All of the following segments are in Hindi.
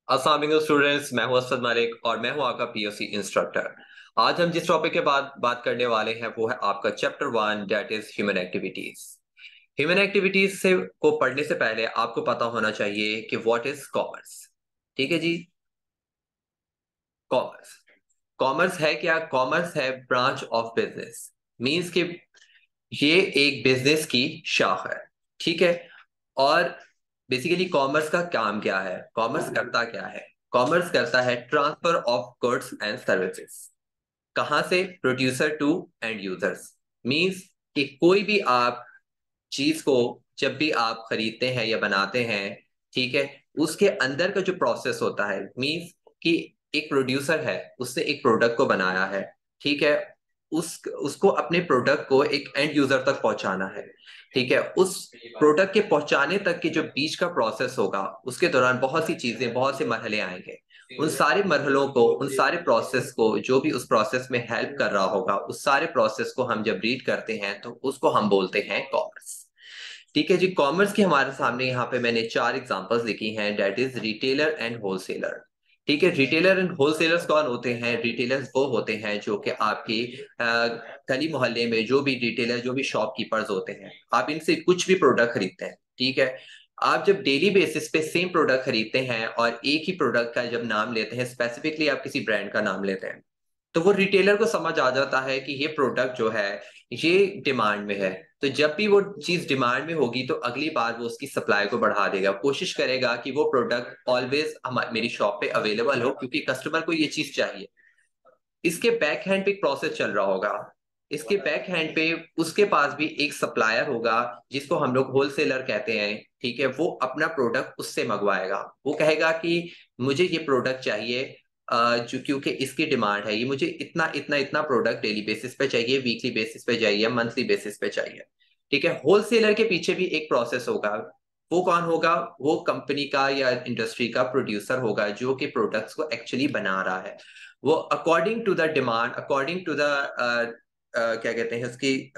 अस्सलाम वालेकुम स्टूडेंट्स, मैं हूं असद मलिक और मैं हूं आपका पीओसी इंस्ट्रक्टर। आज हम जिस टॉपिक के बाद बात करने वाले हैं वो है आपका chapter 1, that is human activities. Human activities से को पढ़ने से पहले आपको पता होना चाहिए कि व्हाट इज कॉमर्स। ठीक है जी। कॉमर्स कॉमर्स है क्या? कॉमर्स है ब्रांच ऑफ बिजनेस। मींस कि ये एक बिजनेस की शाख है। ठीक है। और बेसिकली कॉमर्स का काम क्या है, कॉमर्स करता क्या है? कॉमर्स करता है transfer of goods and services. कहाँ से? Producer to end users. Means कि कोई भी आप चीज को जब भी आप खरीदते हैं या बनाते हैं, ठीक है, उसके अंदर का जो प्रोसेस होता है, मींस कि एक प्रोड्यूसर है, उसने एक प्रोडक्ट को बनाया है, ठीक है, उसको अपने प्रोडक्ट को एक एंड यूजर तक पहुंचाना है। ठीक है। उस प्रोडक्ट के पहुंचाने तक के जो बीच का प्रोसेस होगा, उसके दौरान बहुत सी चीजें, बहुत से मरहले आएंगे। उन सारे मरहलों को, उन सारे प्रोसेस को, जो भी उस प्रोसेस में हेल्प कर रहा होगा, उस सारे प्रोसेस को हम जब रीड करते हैं तो उसको हम बोलते हैं कॉमर्स। ठीक है जी। कॉमर्स की हमारे सामने यहाँ पे मैंने 4 एग्जांपल्स लिखी हैं, that is retailer and wholesaler. ठीक है। रिटेलर एंड होलसेलर्स कौन होते हैं? रिटेलर्स वो होते हैं जो कि आपकी गली मोहल्ले में जो भी रिटेलर, जो भी शॉपकीपर्स होते हैं, आप इनसे कुछ भी प्रोडक्ट खरीदते हैं। ठीक है। आप जब डेली बेसिस पे सेम प्रोडक्ट खरीदते हैं और एक ही प्रोडक्ट का जब नाम लेते हैं, स्पेसिफिकली आप किसी ब्रांड का नाम लेते हैं, तो वो रिटेलर को समझ आ जाता है कि ये प्रोडक्ट जो है ये डिमांड में है। तो जब भी वो चीज डिमांड में होगी तो अगली बार वो उसकी सप्लाई को बढ़ा देगा, कोशिश करेगा कि वो प्रोडक्ट ऑलवेज मेरी शॉप पे अवेलेबल हो, क्योंकि कस्टमर को ये चीज चाहिए। इसके बैक हैंड पे एक प्रोसेस चल रहा होगा। इसके बैक हैंड पे उसके पास भी एक सप्लायर होगा, जिसको हम लोग होलसेलर कहते हैं। ठीक है। वो अपना प्रोडक्ट उससे मंगवाएगा। वो कहेगा कि मुझे ये प्रोडक्ट चाहिए, जो क्योंकि इसकी डिमांड है, ये मुझे इतना इतना इतना प्रोडक्ट डेली बेसिस पे चाहिए, वीकली बेसिस पे चाहिए, मंथली बेसिस पे चाहिए। ठीक है। होलसेलर के पीछे भी एक प्रोसेस होगा। वो कौन होगा? वो कंपनी का या इंडस्ट्री का प्रोड्यूसर होगा, जो कि प्रोडक्ट्स को एक्चुअली बना रहा है। वो according to the demand, according to the क्या कहते हैं उसकी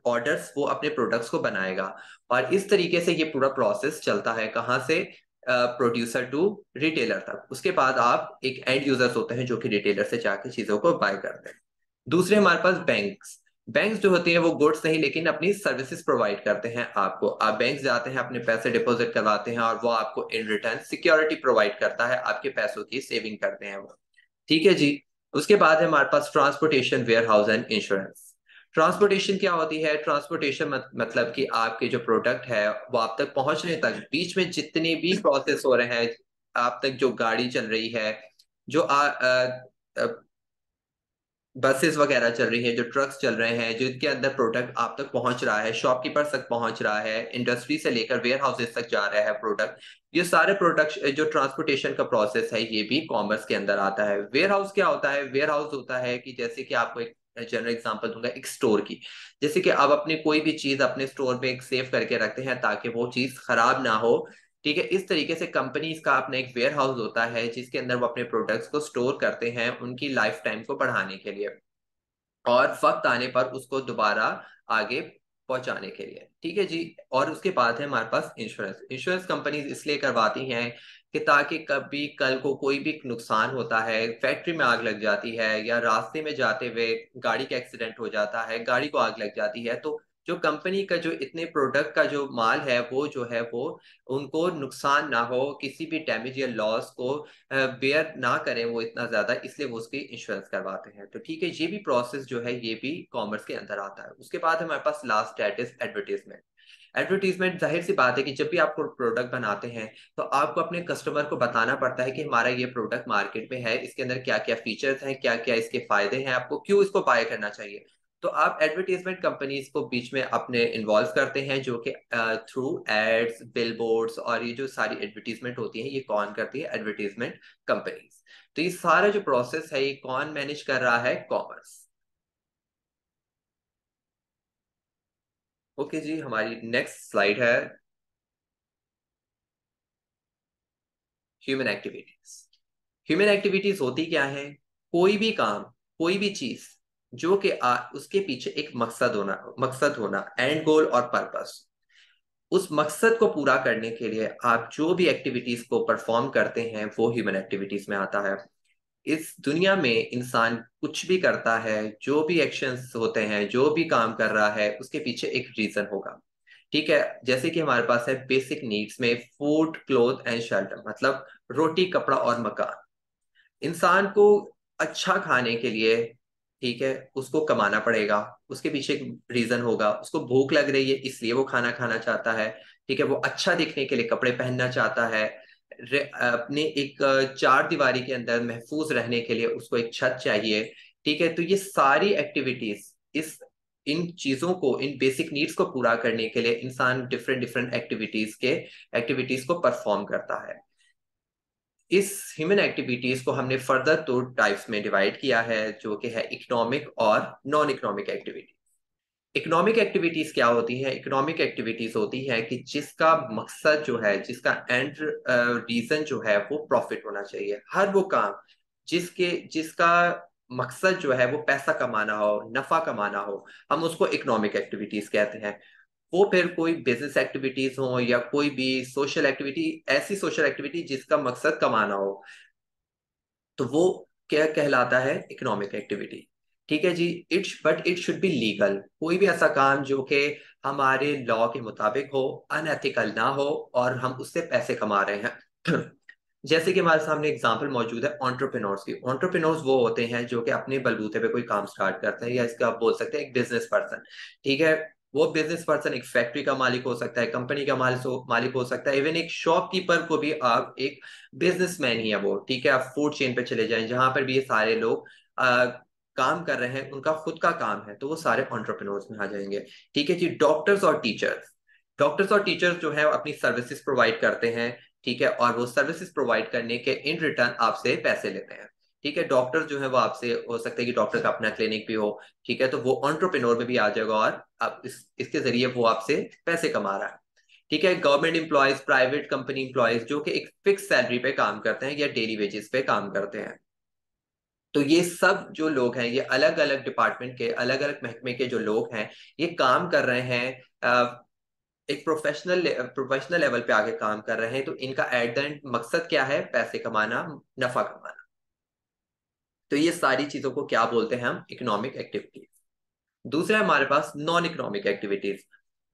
ऑर्डर्स, वो अपने प्रोडक्ट्स को बनाएगा। और इस तरीके से ये पूरा प्रोसेस चलता है, कहाँ से? प्रोड्यूसर टू रिटेलर तक। उसके बाद आप एक एंड यूजर्स होते हैं जो कि रिटेलर से जाके चीजों को बाय करते हैं। दूसरे हमारे पास बैंक्स। बैंक्स जो होती हैं वो गुड्स नहीं लेकिन अपनी सर्विसेज प्रोवाइड करते हैं आपको। आप बैंक जाते हैं, अपने पैसे डिपॉजिट करवाते हैं और वो आपको इन रिटर्न सिक्योरिटी प्रोवाइड करता है, आपके पैसों की सेविंग करते हैं वो। ठीक है जी। उसके बाद है हमारे पास transportation, warehouse and insurance. Transportation क्या होती है? ट्रांसपोर्टेशन मतलब कि आपके जो प्रोडक्ट है वो आप तक पहुंचने तक बीच में जितने भी प्रोसेस हो रहे हैं, आप तक जो गाड़ी चल रही है, जो बसेस वगैरह चल रही है, जो ट्रक्स चल रहे हैं, जिनके अंदर प्रोडक्ट आप तक पहुंच रहा है, शॉपकीपर तक पहुंच रहा है, इंडस्ट्री से लेकर वेयर हाउसेस तक जा रहा है प्रोडक्ट, ये सारे प्रोडक्ट जो ट्रांसपोर्टेशन का प्रोसेस है ये भी कॉमर्स के अंदर आता है। वेयर हाउस क्या होता है? वेयर हाउस होता है कि जैसे कि आपको एक जनरल एग्जांपल दूंगा एक स्टोर की। जैसे कि आप अपने कोई भी चीज अपने स्टोर में एक सेव करके रखते हैं ताकि वो चीज खराब ना हो। ठीक है। इस तरीके से कंपनीज का अपना एक वेयर हाउस होता है जिसके अंदर वो अपने प्रोडक्ट्स को स्टोर करते हैं उनकी लाइफ टाइम को बढ़ाने के लिए, और वक्त आने पर उसको दोबारा आगे पहुंचाने के लिए। ठीक है जी। और उसके बाद है हमारे पास इंश्योरेंस। इंश्योरेंस कंपनीज इसलिए करवाती हैं कि ताकि कभी कल को कोई भी नुकसान होता है, फैक्ट्री में आग लग जाती है या रास्ते में जाते हुए गाड़ी का एक्सीडेंट हो जाता है, गाड़ी को आग लग जाती है, तो जो कंपनी का जो इतने प्रोडक्ट का जो माल है वो जो है वो उनको नुकसान ना हो, किसी भी डैमेज या लॉस को बेयर ना करें वो इतना ज्यादा, इसलिए वो उसकी इंश्योरेंस करवाते हैं। तो ठीक है, ये भी प्रोसेस जो है ये भी कॉमर्स के अंदर आता है। उसके बाद हमारे पास last date is advertisement. Advertisement, जाहिर सी बात है कि जब भी आप प्रोडक्ट बनाते हैं तो आपको अपने कस्टमर को बताना पड़ता है कि हमारा ये प्रोडक्ट मार्केट में है, इसके अंदर क्या क्या फीचर्स हैं, क्या क्या इसके फायदे हैं, आपको क्यों इसको बाय करना चाहिए। तो आप एडवर्टीजमेंट कंपनीज को बीच में अपने इन्वॉल्व करते हैं, जो कि थ्रू एड्स, बिलबोर्ड्स, और ये जो सारी एडवर्टीजमेंट होती है ये कौन करती है? Advertisement companies. तो ये सारा जो प्रोसेस है ये कौन मैनेज कर रहा है? कॉमर्स। ओके जी, हमारी नेक्स्ट स्लाइड है ह्यूमन एक्टिविटीज। ह्यूमन एक्टिविटीज होती क्या है? कोई भी काम, कोई भी चीज जो कि उसके पीछे एक मकसद होना, एंड गोल और पर्पस। उस मकसद को पूरा करने के लिए आप जो भी एक्टिविटीज को परफॉर्म करते हैं वो ह्यूमन एक्टिविटीज में आता है। इस दुनिया में इंसान कुछ भी करता है, जो भी एक्शंस होते हैं, जो भी काम कर रहा है, उसके पीछे एक रीजन होगा। ठीक है, जैसे कि हमारे पास है बेसिक नीड्स में फूड, क्लोथ एंड शेल्टर, मतलब रोटी, कपड़ा और मकान। इंसान को अच्छा खाने के लिए, ठीक है, उसको कमाना पड़ेगा, उसके पीछे एक रीजन होगा। उसको भूख लग रही है इसलिए वो खाना खाना चाहता है। ठीक है, वो अच्छा दिखने के लिए कपड़े पहनना चाहता है। अपने एक चार दीवारी के अंदर महफूज रहने के लिए उसको एक छत चाहिए। ठीक है, तो ये सारी एक्टिविटीज, इस इन चीजों को, इन बेसिक नीड्स को पूरा करने के लिए इंसान डिफरेंट डिफरेंट एक्टिविटीज को परफॉर्म करता है। इस ह्यूमन एक्टिविटीज को हमने फर्दर दो टाइप्स में डिवाइड किया है, जो कि है इकोनॉमिक और non economic activity. Economic activities क्या होती है? इकोनॉमिक एक्टिविटीज होती है कि जिसका मकसद जो है, जिसका एंड रीजन जो है वो प्रॉफिट होना चाहिए। हर वो काम जिसका मकसद जो है वो पैसा कमाना हो, नफा कमाना हो, हम उसको इकोनॉमिक एक्टिविटीज कहते हैं। वो फिर कोई बिजनेस एक्टिविटीज हो या कोई भी सोशल एक्टिविटी, ऐसी सोशल एक्टिविटी जिसका मकसद कमाना हो, तो वो क्या कहलाता है? Economic activity. ठीक है जी। It should be legal. कोई भी ऐसा काम जो कि हमारे लॉ के मुताबिक हो, अनएथिकल ना हो, और हम उससे पैसे कमा रहे हैं। जैसे कि हमारे सामने एग्जांपल मौजूद है ऑन्टरप्रेन्योर्स की। ऑन्टरप्रेन्योर्स वो होते हैं जो कि अपने बलबूते पे कोई काम स्टार्ट करते हैं, या इसका आप बोल सकते हैं एक बिजनेस पर्सन। ठीक है, वो बिजनेस पर्सन एक फैक्ट्री का मालिक हो सकता है, कंपनी का मालिक हो सकता है, इवन एक शॉपकीपर को भी आप एक बिजनेसमैन ही है वो। ठीक है, आप फूड चेन पे चले जाएं, जहां पर भी ये सारे लोग काम कर रहे हैं, उनका खुद का काम है, तो वो सारे ऑन्टरप्रेन्योर्स में आ जाएंगे। ठीक है जी। डॉक्टर्स और टीचर्स जो है अपनी सर्विसेज प्रोवाइड करते हैं। ठीक है, और वो सर्विसेज प्रोवाइड करने के इन रिटर्न आपसे पैसे लेते हैं। ठीक है, डॉक्टर जो है वो आपसे, हो सकता है कि डॉक्टर का अपना क्लिनिक भी हो। ठीक है, तो वो ऑन्टरप्रेन्योर में भी आ जाएगा, और आप इसके जरिए वो आपसे पैसे कमा रहा है। ठीक है, government employees, private company employees जो कि एक फिक्स सैलरी पे काम करते हैं या डेली वेजेस पे काम करते हैं। तो ये सब जो लोग हैं, ये अलग अलग डिपार्टमेंट के, अलग अलग महकमे के जो लोग हैं, ये काम कर रहे हैं, एक प्रोफेशनल लेवल पे आके काम कर रहे हैं। तो इनका एट द एंड मकसद क्या है? पैसे कमाना, नफा कमाना। तो ये सारी चीजों को क्या बोलते हैं हम? Economic activities. दूसरा हमारे पास non economic activities.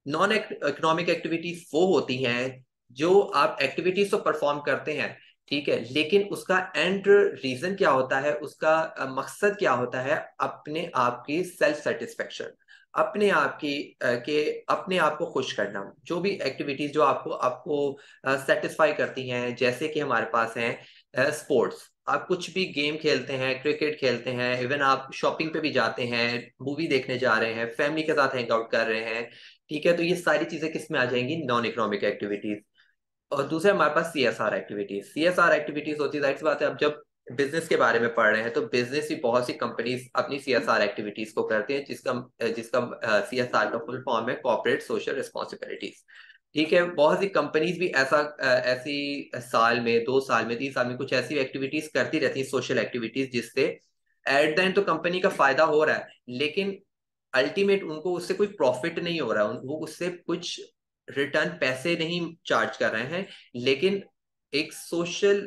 Non economic activities वो होती हैं जो आप एक्टिविटीज तो परफॉर्म करते हैं, ठीक है, लेकिन उसका एंड रीजन क्या होता है, उसका मकसद क्या होता है? अपने आप की सेल्फ सेटिस्फेक्शन, अपने आप की के अपने आप को खुश करना। जो भी एक्टिविटीज जो आपको आपको सेटिस्फाई करती हैं, जैसे कि हमारे पास हैं स्पोर्ट्स। आप कुछ भी गेम खेलते हैं, क्रिकेट खेलते हैं, इवन आप शॉपिंग पे भी जाते हैं, मूवी देखने जा रहे हैं, फैमिली के साथ हैंग आउट कर रहे हैं। ठीक है, तो ये सारी चीजें किस में आ जाएंगी? Non economic activities. और दूसरे हमारे पास सीएसआर एक्टिविटीज। सीएसआर एक्टिविटीज होती है, जाहिर सी बात है, अब जब बिजनेस के बारे में पढ़ रहे हैं तो बिजनेस भी बहुत सी कंपनीज अपनी सीएसआर एक्टिविटीज को करती हैं, जिसका जिसका सीएसआर का फुल फॉर्म है कॉर्पोरेट सोशल रिस्पॉन्सिबिलिटीज। ठीक है, बहुत सी कंपनीज भी ऐसी साल में, 2 साल में, 3 साल में कुछ ऐसी एक्टिविटीज करती रहती है, सोशल एक्टिविटीज, जिससे एट द एंड तो कंपनी का फायदा हो रहा है, लेकिन अल्टीमेट उनको उससे कोई प्रॉफिट नहीं हो रहा, वो उससे कुछ रिटर्न पैसे नहीं चार्ज कर रहे हैं, लेकिन एक सोशल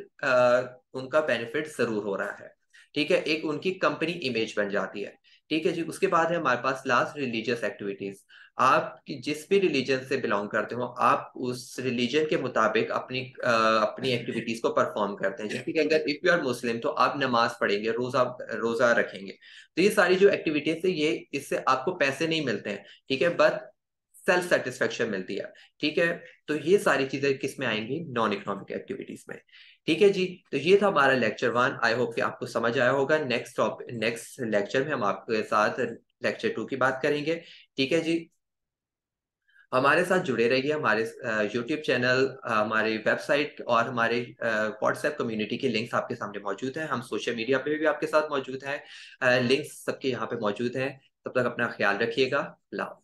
उनका बेनिफिट जरूर हो रहा है। ठीक है, एक उनकी कंपनी इमेज बन जाती है। ठीक है जी। उसके बाद है हमारे पास लास्ट रिलीजियस एक्टिविटीज। आप जिस भी रिलीजन से बिलोंग करते हो, आप उस रिलीजन के मुताबिक अपनी एक्टिविटीज को परफॉर्म करते हैं। जैसे कि अगर इफ यू आर मुस्लिम तो आप नमाज पढ़ेंगे, रोजा रोजा रखेंगे। तो ये सारी जो एक्टिविटीज है, ये इससे आपको पैसे नहीं मिलते हैं, ठीक है, बट सेल्फ सेटिस्फेक्शन मिलती है। ठीक है, तो ये सारी चीजें किस में आएंगी? नॉन इकोनॉमिक एक्टिविटीज में। ठीक है जी। तो ये था हमारा लेक्चर 1। आई होप कि आपको समझ आया होगा। नेक्स्ट लेक्चर में हम आपके साथ लेक्चर 2 की बात करेंगे। ठीक है जी। हमारे साथ जुड़े रहिए। हमारे यूट्यूब चैनल, हमारे वेबसाइट और हमारे व्हाट्सएप कम्युनिटी के लिंक्स आपके सामने मौजूद हैं। हम सोशल मीडिया पे भी आपके साथ मौजूद हैं। लिंक्स सबके यहाँ पे मौजूद हैं। तब तक अपना ख्याल रखिएगा। अल्लाह।